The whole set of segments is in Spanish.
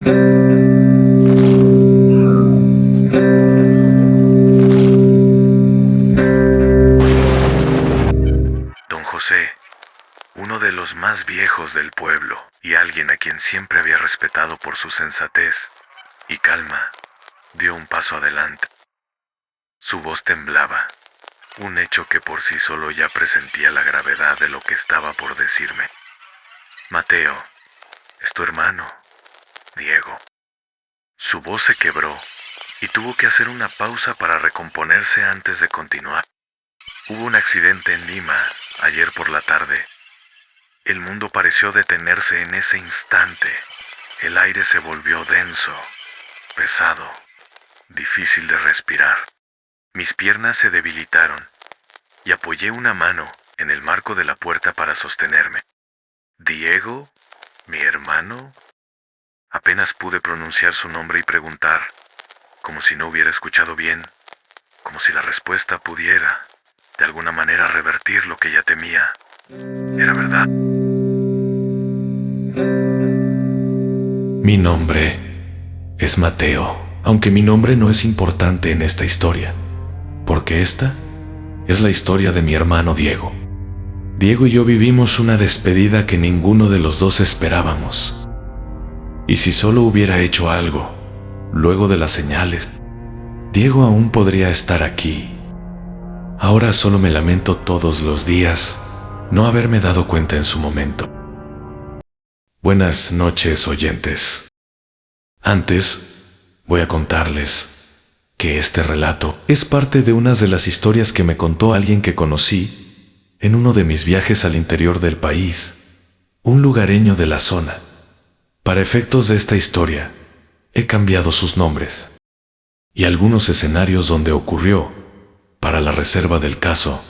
Don José, uno de los más viejos del pueblo y alguien a quien siempre había respetado por su sensatez y calma, dio un paso adelante. Su voz temblaba, un hecho que por sí solo ya presentía la gravedad de lo que estaba por decirme. Mateo, es tu hermano, Diego. Su voz se quebró y tuvo que hacer una pausa para recomponerse antes de continuar. Hubo un accidente en Lima ayer por la tarde. El mundo pareció detenerse en ese instante. El aire se volvió denso, pesado, difícil de respirar. Mis piernas se debilitaron y apoyé una mano en el marco de la puerta para sostenerme. ¿Diego? ¿Mi hermano? Apenas pude pronunciar su nombre y preguntar, como si no hubiera escuchado bien, como si la respuesta pudiera, de alguna manera, revertir lo que ya temía. Era verdad. Mi nombre es Mateo, aunque mi nombre no es importante en esta historia, porque esta es la historia de mi hermano Diego. Diego y yo vivimos una despedida que ninguno de los dos esperábamos. Y si solo hubiera hecho algo, luego de las señales, Diego aún podría estar aquí. Ahora solo me lamento todos los días no haberme dado cuenta en su momento. Buenas noches, oyentes. Antes, voy a contarles que este relato es parte de una de las historias que me contó alguien que conocí en uno de mis viajes al interior del país, un lugareño de la zona. Para efectos de esta historia, he cambiado sus nombres y algunos escenarios donde ocurrió para la reserva del caso,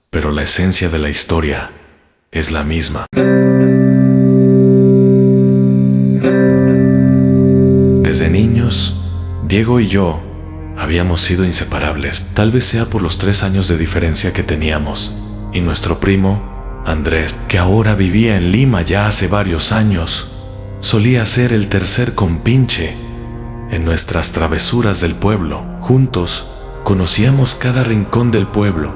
pero la esencia de la historia es la misma. Desde niños, Diego y yo habíamos sido inseparables, tal vez sea por los 3 años de diferencia que teníamos, y nuestro primo, Andrés, que ahora vivía en Lima ya hace varios años, solía ser el tercer compinche en nuestras travesuras del pueblo. Juntos, conocíamos cada rincón del pueblo,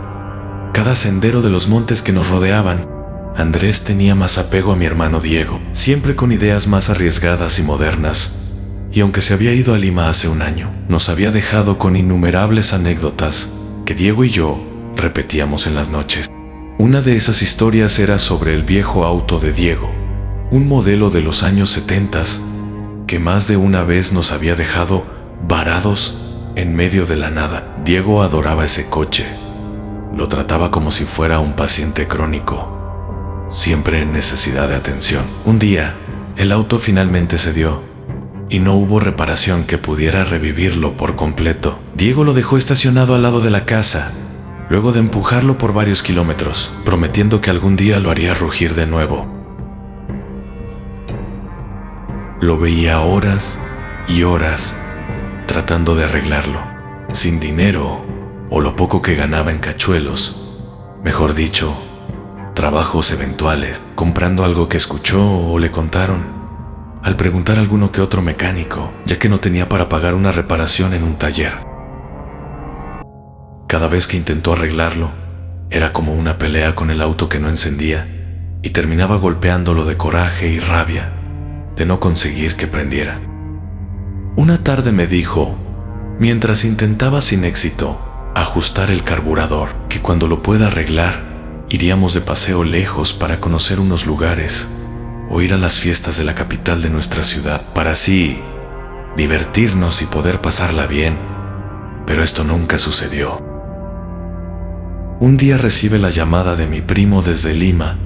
cada sendero de los montes que nos rodeaban. Andrés tenía más apego a mi hermano Diego, siempre con ideas más arriesgadas y modernas, y aunque se había ido a Lima hace un año, nos había dejado con innumerables anécdotas que Diego y yo repetíamos en las noches. Una de esas historias era sobre el viejo auto de Diego, un modelo de los años 70 que más de una vez nos había dejado varados en medio de la nada. Diego adoraba ese coche, lo trataba como si fuera un paciente crónico, siempre en necesidad de atención. Un día, el auto finalmente cedió y no hubo reparación que pudiera revivirlo por completo. Diego lo dejó estacionado al lado de la casa, luego de empujarlo por varios kilómetros, prometiendo que algún día lo haría rugir de nuevo. Lo veía horas y horas tratando de arreglarlo, sin dinero o lo poco que ganaba en cachuelos, mejor dicho, trabajos eventuales, comprando algo que escuchó o le contaron, al preguntar a alguno que otro mecánico, ya que no tenía para pagar una reparación en un taller. Cada vez que intentó arreglarlo, era como una pelea con el auto que no encendía, y terminaba golpeándolo de coraje y rabia de no conseguir que prendiera. Una tarde me dijo, mientras intentaba sin éxito ajustar el carburador, que cuando lo pueda arreglar, iríamos de paseo lejos para conocer unos lugares o ir a las fiestas de la capital de nuestra ciudad, para así divertirnos y poder pasarla bien. Pero esto nunca sucedió. Un día recibe la llamada de mi primo desde Lima,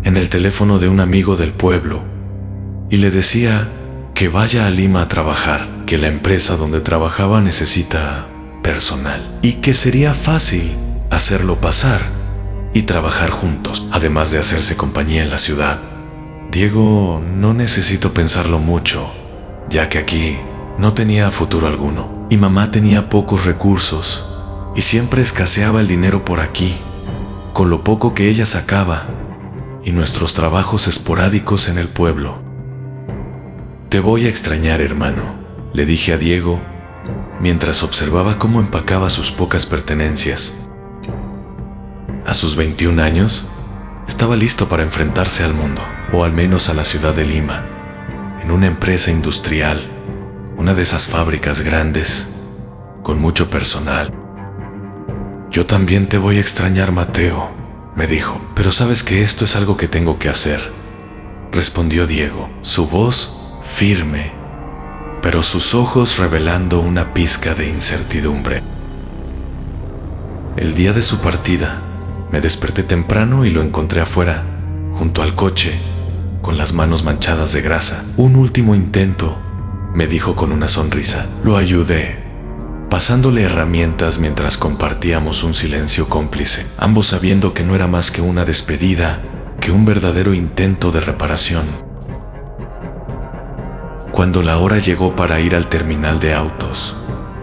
en el teléfono de un amigo del pueblo, y le decía que vaya a Lima a trabajar, que la empresa donde trabajaba necesita personal, y que sería fácil hacerlo pasar y trabajar juntos, además de hacerse compañía en la ciudad. Diego no necesitó pensarlo mucho, ya que aquí no tenía futuro alguno, y mamá tenía pocos recursos, y siempre escaseaba el dinero por aquí, con lo poco que ella sacaba, y nuestros trabajos esporádicos en el pueblo. Te voy a extrañar, hermano, le dije a Diego, mientras observaba cómo empacaba sus pocas pertenencias. A sus 21 años, estaba listo para enfrentarse al mundo, o al menos a la ciudad de Lima, en una empresa industrial, una de esas fábricas grandes, con mucho personal. Yo también te voy a extrañar, Mateo, me dijo, pero sabes que esto es algo que tengo que hacer, respondió Diego, su voz firme, pero sus ojos revelando una pizca de incertidumbre. El día de su partida, me desperté temprano y lo encontré afuera, junto al coche, con las manos manchadas de grasa. Un último intento, me dijo con una sonrisa. Lo ayudé, pasándole herramientas mientras compartíamos un silencio cómplice, ambos sabiendo que no era más que una despedida, que un verdadero intento de reparación. Cuando la hora llegó para ir al terminal de autos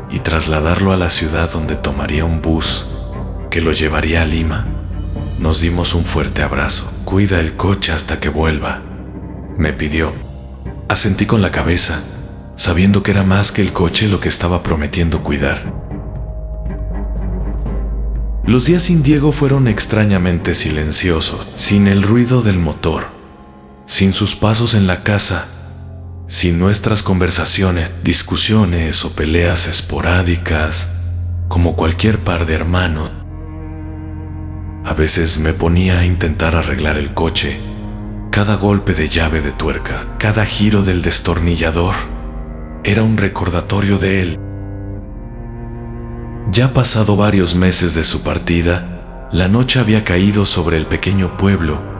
y trasladarlo a la ciudad donde tomaría un bus que lo llevaría a Lima, nos dimos un fuerte abrazo. Cuida el coche hasta que vuelva, me pidió. Asentí con la cabeza, sabiendo que era más que el coche lo que estaba prometiendo cuidar. Los días sin Diego fueron extrañamente silenciosos, sin el ruido del motor, sin sus pasos en la casa, sin nuestras conversaciones, discusiones o peleas esporádicas, como cualquier par de hermanos. A veces me ponía a intentar arreglar el coche. Cada golpe de llave de tuerca, cada giro del destornillador, era un recordatorio de él. Ya pasado varios meses de su partida, la noche había caído sobre el pequeño pueblo,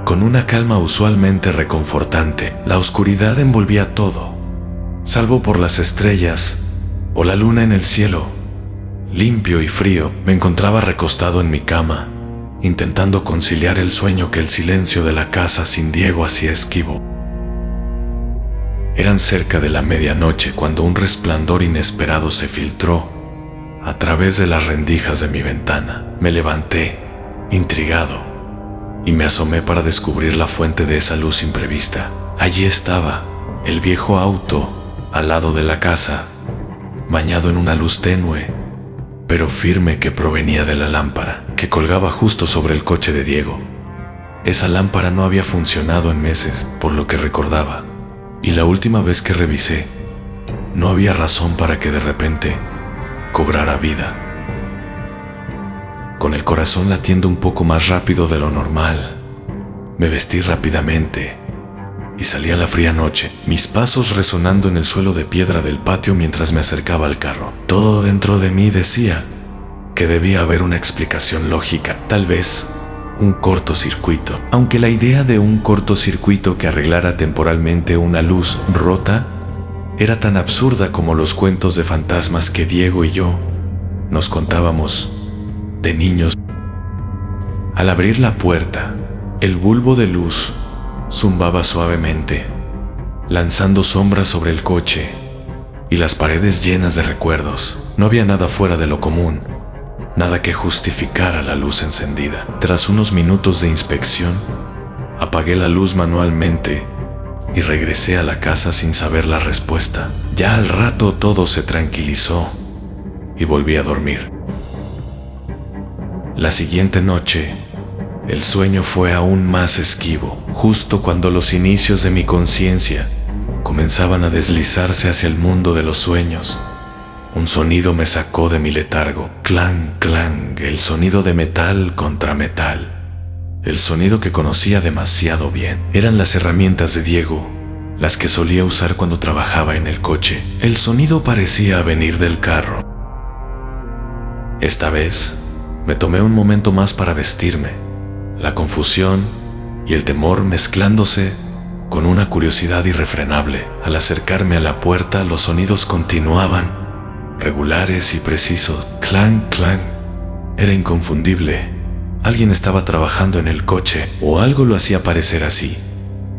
con una calma usualmente reconfortante. La oscuridad envolvía todo, salvo por las estrellas o la luna en el cielo. Limpio y frío, me encontraba recostado en mi cama, intentando conciliar el sueño que el silencio de la casa sin Diego hacía esquivo. Eran cerca de la medianoche cuando un resplandor inesperado se filtró a través de las rendijas de mi ventana. Me levanté, intrigado, y me asomé para descubrir la fuente de esa luz imprevista. Allí estaba, el viejo auto, al lado de la casa, bañado en una luz tenue, pero firme, que provenía de la lámpara que colgaba justo sobre el coche de Diego. Esa lámpara no había funcionado en meses, por lo que recordaba, y la última vez que revisé, no había razón para que de repente cobrara vida. Con el corazón latiendo un poco más rápido de lo normal, me vestí rápidamente y salí a la fría noche, mis pasos resonando en el suelo de piedra del patio mientras me acercaba al carro. Todo dentro de mí decía que debía haber una explicación lógica, tal vez un cortocircuito. Aunque la idea de un cortocircuito que arreglara temporalmente una luz rota era tan absurda como los cuentos de fantasmas que Diego y yo nos contábamos de niños. Al abrir la puerta, el bulbo de luz zumbaba suavemente, lanzando sombras sobre el coche y las paredes llenas de recuerdos. No había nada fuera de lo común, nada que justificara la luz encendida. Tras unos minutos de inspección, apagué la luz manualmente y regresé a la casa sin saber la respuesta. Ya al rato todo se tranquilizó y volví a dormir. La siguiente noche, el sueño fue aún más esquivo. Justo cuando los inicios de mi conciencia comenzaban a deslizarse hacia el mundo de los sueños, un sonido me sacó de mi letargo. Clang, clang, el sonido de metal contra metal. El sonido que conocía demasiado bien. Eran las herramientas de Diego, las que solía usar cuando trabajaba en el coche. El sonido parecía venir del carro. Esta vez, me tomé un momento más para vestirme, la confusión y el temor mezclándose con una curiosidad irrefrenable. Al acercarme a la puerta, los sonidos continuaban, regulares y precisos. Clang, clang. Era inconfundible. Alguien estaba trabajando en el coche, o algo lo hacía parecer así,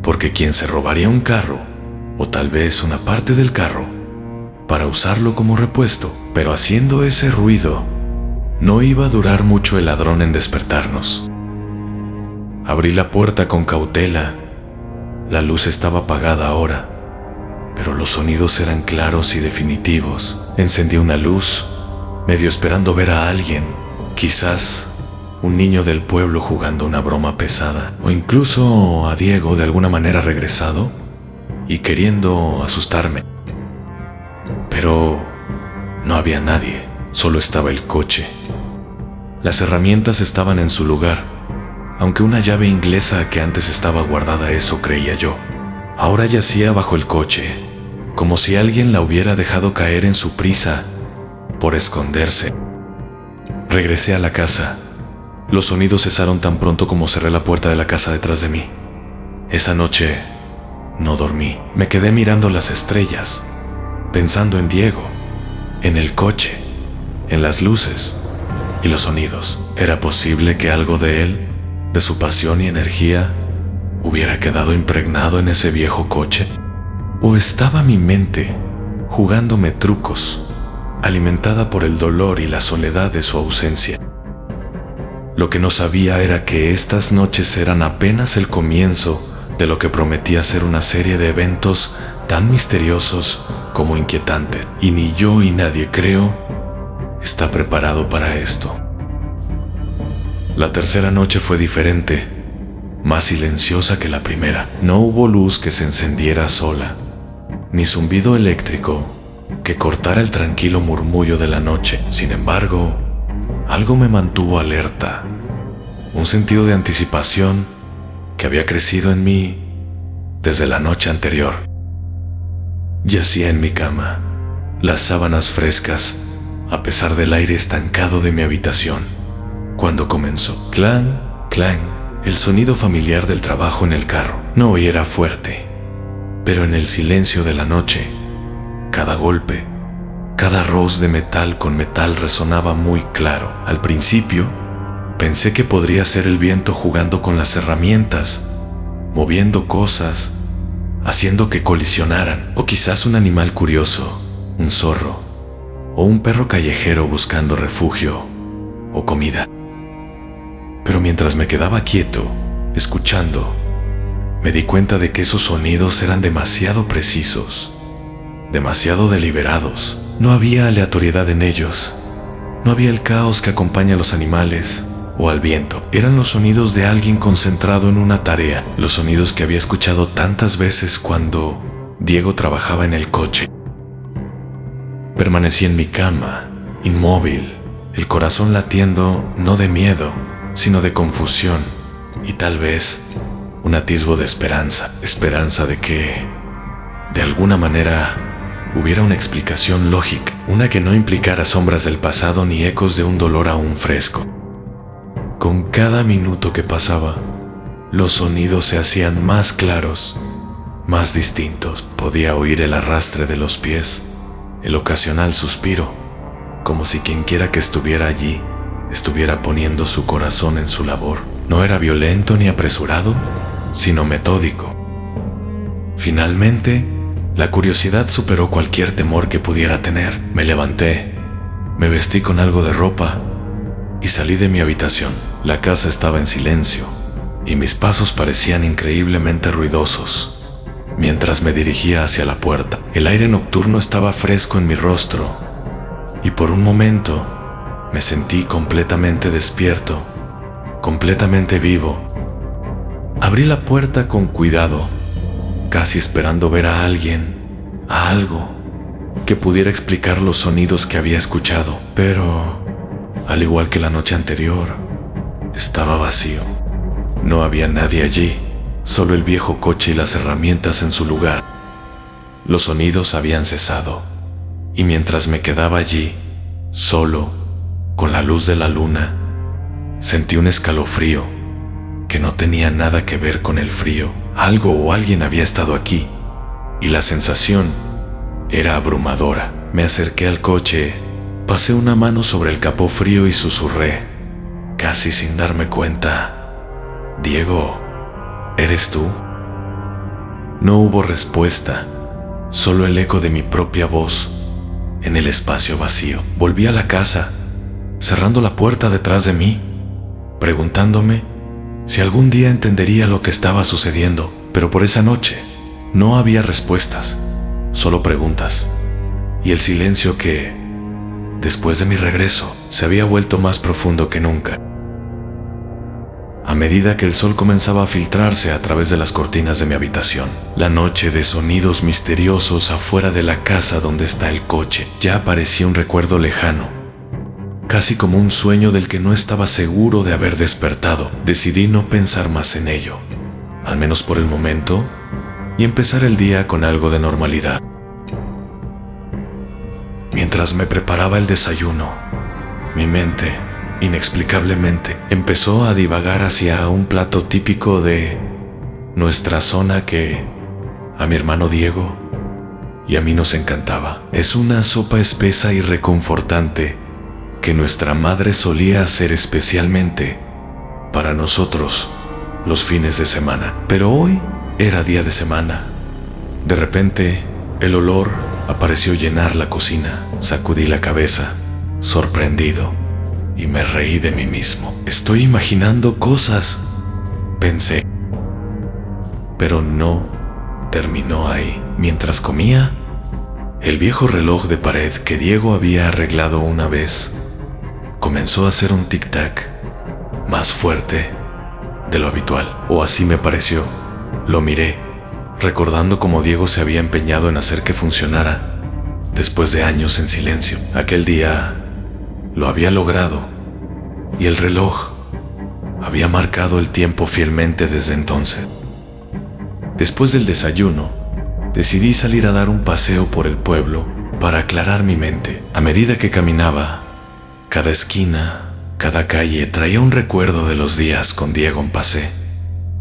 porque quien se robaría un carro, o tal vez una parte del carro, para usarlo como repuesto, pero haciendo ese ruido, no iba a durar mucho el ladrón en despertarnos. Abrí la puerta con cautela. La luz estaba apagada ahora, pero los sonidos eran claros y definitivos. Encendí una luz, medio esperando ver a alguien, quizás un niño del pueblo jugando una broma pesada, o incluso a Diego de alguna manera regresado y queriendo asustarme. Pero no había nadie, solo estaba el coche. Las herramientas estaban en su lugar, aunque una llave inglesa que antes estaba guardada, eso creía yo, ahora yacía bajo el coche, como si alguien la hubiera dejado caer en su prisa por esconderse. Regresé a la casa. Los sonidos cesaron tan pronto como cerré la puerta de la casa detrás de mí. Esa noche no dormí. Me quedé mirando las estrellas, pensando en Diego, en el coche, en las luces y los sonidos. ¿Era posible que algo de él, de su pasión y energía, hubiera quedado impregnado en ese viejo coche? ¿O estaba mi mente jugándome trucos, alimentada por el dolor y la soledad de su ausencia? Lo que no sabía era que estas noches eran apenas el comienzo de lo que prometía ser una serie de eventos tan misteriosos como inquietantes. Y ni yo y nadie, creo, está preparado para esto. La tercera noche fue diferente, más silenciosa que la primera. No hubo luz que se encendiera sola, ni zumbido eléctrico que cortara el tranquilo murmullo de la noche. Sin embargo, algo me mantuvo alerta, un sentido de anticipación que había crecido en mí desde la noche anterior. Yacía en mi cama, las sábanas frescas, a pesar del aire estancado de mi habitación, cuando comenzó clan, clan, el sonido familiar del trabajo en el carro. No era fuerte, pero en el silencio de la noche, cada golpe, cada ros de metal con metal resonaba muy claro. Al principio, pensé que podría ser el viento jugando con las herramientas, moviendo cosas, haciendo que colisionaran, o quizás un animal curioso, un zorro, o un perro callejero buscando refugio o comida. Pero mientras me quedaba quieto, escuchando, me di cuenta de que esos sonidos eran demasiado precisos, demasiado deliberados. No había aleatoriedad en ellos, no había el caos que acompaña a los animales o al viento. Eran los sonidos de alguien concentrado en una tarea, los sonidos que había escuchado tantas veces cuando Diego trabajaba en el coche. Permanecí en mi cama, inmóvil, el corazón latiendo no de miedo, sino de confusión y tal vez un atisbo de esperanza. Esperanza de que, de alguna manera, hubiera una explicación lógica, una que no implicara sombras del pasado ni ecos de un dolor aún fresco. Con cada minuto que pasaba, los sonidos se hacían más claros, más distintos. Podía oír el arrastre de los pies, el ocasional suspiro, como si quienquiera que estuviera allí estuviera poniendo su corazón en su labor. No era violento ni apresurado, sino metódico. Finalmente, la curiosidad superó cualquier temor que pudiera tener. Me levanté, me vestí con algo de ropa y salí de mi habitación. La casa estaba en silencio y mis pasos parecían increíblemente ruidosos. Mientras me dirigía hacia la puerta, el aire nocturno estaba fresco en mi rostro y por un momento me sentí completamente despierto, completamente vivo. Abrí la puerta con cuidado, casi esperando ver a alguien, a algo que pudiera explicar los sonidos que había escuchado. Pero, al igual que la noche anterior, estaba vacío. No había nadie allí, solo el viejo coche y las herramientas en su lugar. Los sonidos habían cesado, y mientras me quedaba allí, solo, con la luz de la luna, sentí un escalofrío que no tenía nada que ver con el frío. Algo o alguien había estado aquí, y la sensación era abrumadora. Me acerqué al coche, pasé una mano sobre el capó frío y susurré, casi sin darme cuenta: «Diego, ¿eres tú?». No hubo respuesta, solo el eco de mi propia voz en el espacio vacío. Volví a la casa, cerrando la puerta detrás de mí, preguntándome si algún día entendería lo que estaba sucediendo. Pero por esa noche no había respuestas, solo preguntas, y el silencio que, después de mi regreso, se había vuelto más profundo que nunca. A medida que el sol comenzaba a filtrarse a través de las cortinas de mi habitación, la noche de sonidos misteriosos afuera de la casa donde está el coche ya parecía un recuerdo lejano, casi como un sueño del que no estaba seguro de haber despertado. Decidí no pensar más en ello, al menos por el momento, y empezar el día con algo de normalidad. Mientras me preparaba el desayuno, mi mente, inexplicablemente, empezó a divagar hacia un plato típico de nuestra zona que a mi hermano Diego y a mí nos encantaba. Es una sopa espesa y reconfortante que nuestra madre solía hacer especialmente para nosotros los fines de semana. Pero hoy era día de semana. De repente, el olor apareció llenar la cocina. Sacudí la cabeza, sorprendido, y me reí de mí mismo. Estoy imaginando cosas, pensé. Pero no terminó ahí. Mientras comía, el viejo reloj de pared que Diego había arreglado una vez comenzó a hacer un tic-tac más fuerte de lo habitual, o así me pareció. Lo miré, recordando cómo Diego se había empeñado en hacer que funcionara después de años en silencio. Aquel día lo había logrado, y el reloj había marcado el tiempo fielmente desde entonces. Después del desayuno, decidí salir a dar un paseo por el pueblo para aclarar mi mente. A medida que caminaba, cada esquina, cada calle traía un recuerdo de los días con Diego. Pasé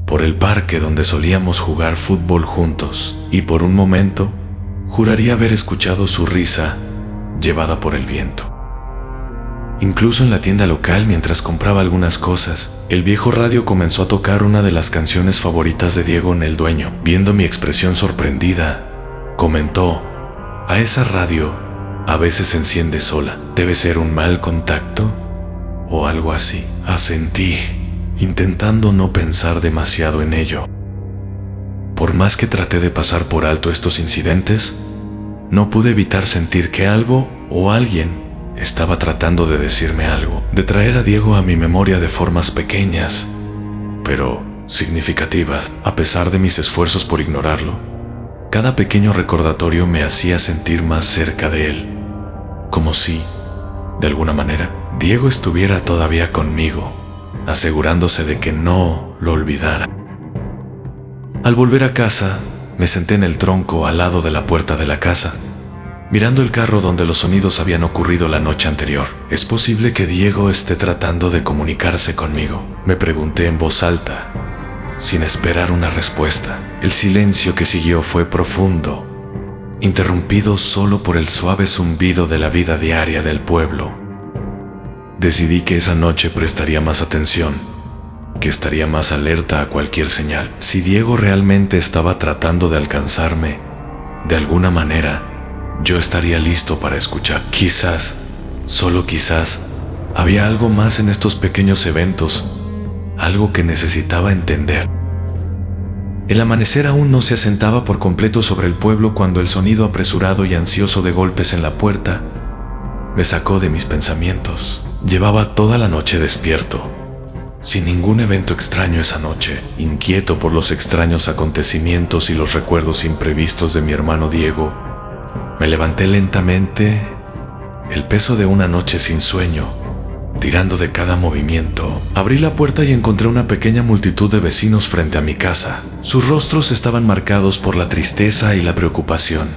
por el parque donde solíamos jugar fútbol juntos, y por un momento juraría haber escuchado su risa llevada por el viento. Incluso en la tienda local, mientras compraba algunas cosas, el viejo radio comenzó a tocar una de las canciones favoritas de Diego. El dueño, viendo mi expresión sorprendida, comentó: «A esa radio a veces se enciende sola. Debe ser un mal contacto o algo así». Asentí, intentando no pensar demasiado en ello. Por más que traté de pasar por alto estos incidentes, no pude evitar sentir que algo o alguien estaba tratando de decirme algo, de traer a Diego a mi memoria de formas pequeñas, pero significativas. A pesar de mis esfuerzos por ignorarlo, cada pequeño recordatorio me hacía sentir más cerca de él, como si, de alguna manera, Diego estuviera todavía conmigo, asegurándose de que no lo olvidara. Al volver a casa, me senté en el tronco al lado de la puerta de la casa, mirando el carro donde los sonidos habían ocurrido la noche anterior. ¿Es posible que Diego esté tratando de comunicarse conmigo?, me pregunté en voz alta, sin esperar una respuesta. El silencio que siguió fue profundo, interrumpido solo por el suave zumbido de la vida diaria del pueblo. Decidí que esa noche prestaría más atención, que estaría más alerta a cualquier señal. Si Diego realmente estaba tratando de alcanzarme, de alguna manera, yo estaría listo para escuchar. Quizás, solo quizás, había algo más en estos pequeños eventos, algo que necesitaba entender. El amanecer aún no se asentaba por completo sobre el pueblo cuando el sonido apresurado y ansioso de golpes en la puerta me sacó de mis pensamientos. Llevaba toda la noche despierto, sin ningún evento extraño esa noche, inquieto por los extraños acontecimientos y los recuerdos imprevistos de mi hermano Diego. Me levanté lentamente, el peso de una noche sin sueño, tirando de cada movimiento. Abrí la puerta y encontré una pequeña multitud de vecinos frente a mi casa. Sus rostros estaban marcados por la tristeza y la preocupación.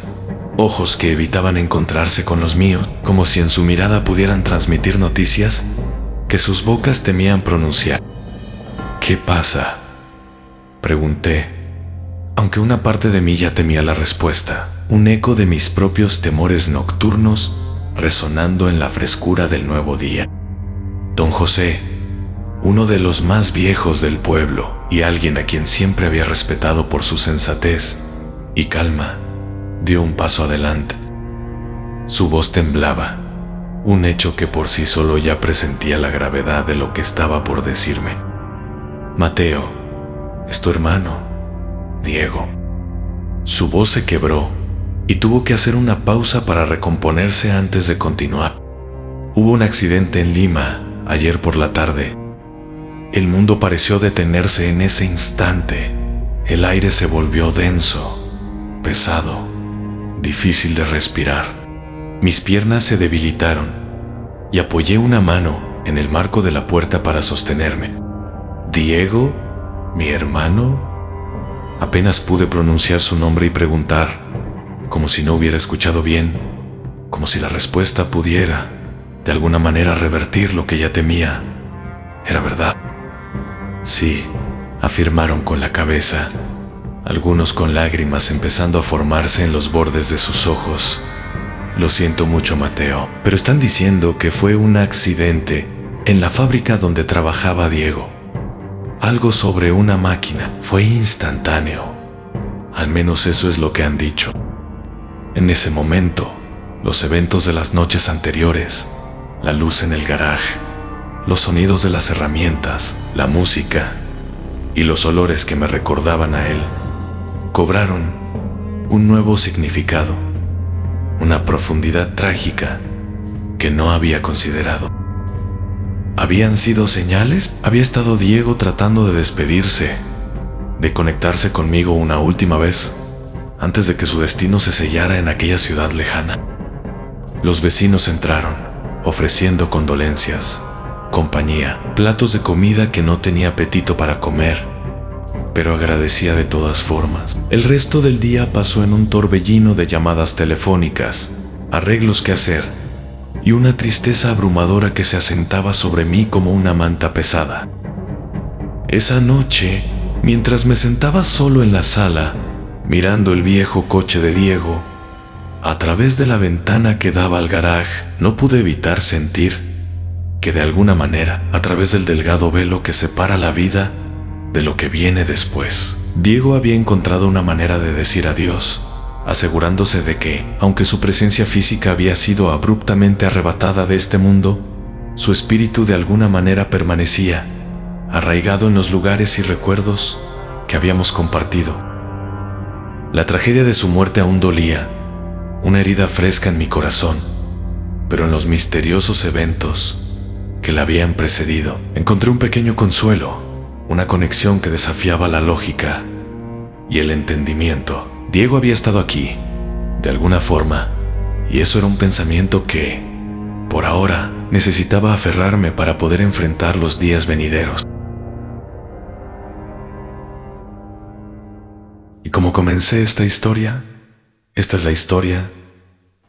Ojos que evitaban encontrarse con los míos, como si en su mirada pudieran transmitir noticias que sus bocas temían pronunciar. «¿Qué pasa?», pregunté, aunque una parte de mí ya temía la respuesta. Un eco de mis propios temores nocturnos resonando en la frescura del nuevo día. Don José, uno de los más viejos del pueblo y alguien a quien siempre había respetado por su sensatez y calma, dio un paso adelante. Su voz temblaba, un hecho que por sí solo ya presentía la gravedad de lo que estaba por decirme. «Mateo, es tu hermano, Diego». Su voz se quebró, y tuvo que hacer una pausa para recomponerse antes de continuar. Hubo un accidente en Lima ayer por la tarde. El mundo pareció detenerse en ese instante. El aire se volvió denso, pesado, difícil de respirar. Mis piernas se debilitaron y apoyé una mano en el marco de la puerta para sostenerme. ¿Diego? ¿Mi hermano? Apenas pude pronunciar su nombre y preguntar, como si no hubiera escuchado bien, como si la respuesta pudiera, de alguna manera, revertir lo que ya temía. ¿Era verdad? Sí, afirmaron con la cabeza, algunos con lágrimas empezando a formarse en los bordes de sus ojos. Lo siento mucho, Mateo, pero están diciendo que fue un accidente en la fábrica donde trabajaba Diego. Algo sobre una máquina. Fue instantáneo. Al menos eso es lo que han dicho. En ese momento, los eventos de las noches anteriores, la luz en el garaje, los sonidos de las herramientas, la música y los olores que me recordaban a él, cobraron un nuevo significado, una profundidad trágica que no había considerado. ¿Habían sido señales? ¿Había estado Diego tratando de despedirse, de conectarse conmigo una última vez, antes de que su destino se sellara en aquella ciudad lejana? Los vecinos entraron, ofreciendo condolencias, compañía, platos de comida que no tenía apetito para comer, pero agradecía de todas formas. El resto del día pasó en un torbellino de llamadas telefónicas, arreglos que hacer, y una tristeza abrumadora que se asentaba sobre mí como una manta pesada. Esa noche, mientras me sentaba solo en la sala, mirando el viejo coche de Diego, a través de la ventana que daba al garaje, no pude evitar sentir que de alguna manera, a través del delgado velo que separa la vida de lo que viene después, Diego había encontrado una manera de decir adiós, asegurándose de que, aunque su presencia física había sido abruptamente arrebatada de este mundo, su espíritu de alguna manera permanecía, arraigado en los lugares y recuerdos que habíamos compartido. La tragedia de su muerte aún dolía, una herida fresca en mi corazón, pero en los misteriosos eventos que la habían precedido, encontré un pequeño consuelo, una conexión que desafiaba la lógica y el entendimiento. Diego había estado aquí, de alguna forma, y eso era un pensamiento que, por ahora, necesitaba aferrarme para poder enfrentar los días venideros. Y como comencé esta historia, esta es la historia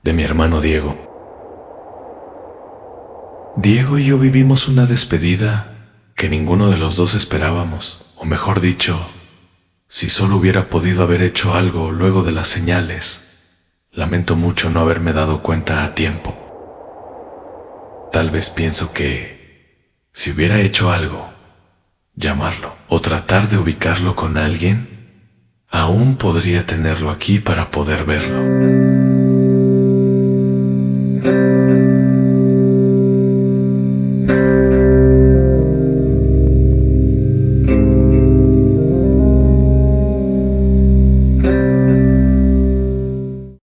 de mi hermano Diego. Diego y yo vivimos una despedida que ninguno de los dos esperábamos, o mejor dicho, si solo hubiera podido haber hecho algo luego de las señales, lamento mucho no haberme dado cuenta a tiempo. Tal vez pienso que, si hubiera hecho algo, llamarlo o tratar de ubicarlo con alguien, aún podría tenerlo aquí para poder verlo.